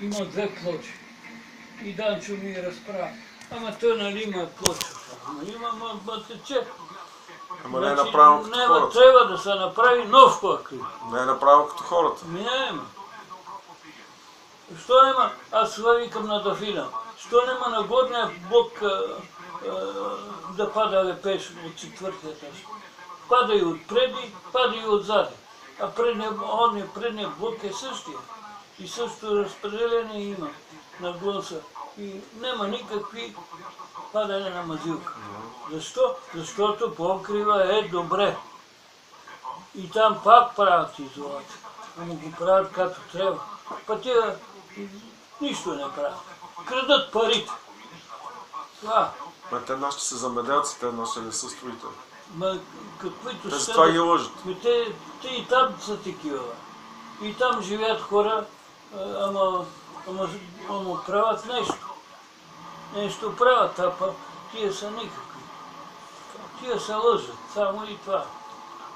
има две плочи. И Данчо ми разправя. Ама той нали има плоча. Има тече. Ама не е направено като хората. Трябва да се направи нов покрив. Не е направено като хората. Няма. Що нема, аз това викам на Дафина, що нема на горния блок да пада лепеш от четвъртия етаж? Пада и отпреди, пада и отзади. А предния блок е същия. И също разпределение има на гласа. И няма никакви падане на мазилка. Защо? Защото покрива е добре. И там пак правят изолация. Ама го правят както трябва. Па тия нищо не правят. Крадат парите. Това. Ма те нашите са замеделци, те нашите не са строители. Ма каквито те за това ги лъжат. Те и там са такива. И там живеят хора, ама правят нещо. Нещо правят, а па тия са никакви. Тия се лъжат, само и това.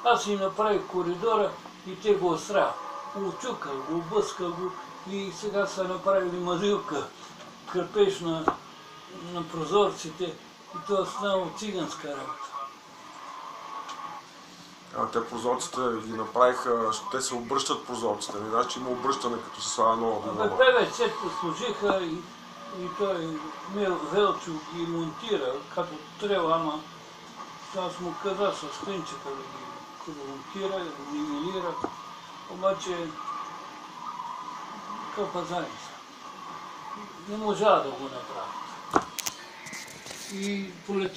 Аз си направих коридора и те го отстравят. Очука го, объска го и сега са направили мазилка, кърпеш на прозорците и това става циганска работа. Те прозорците ги направиха, те се обръщат прозорците. Не знаеш, че има обръщане, като се слага нова до нова. ПВЦ-та служиха и той Велчо ги монтира, като трябва, ама аз му каза с клинчета да ги монтира, да нивелира. Обаче кълпазаница. Не можа да го направят. И полети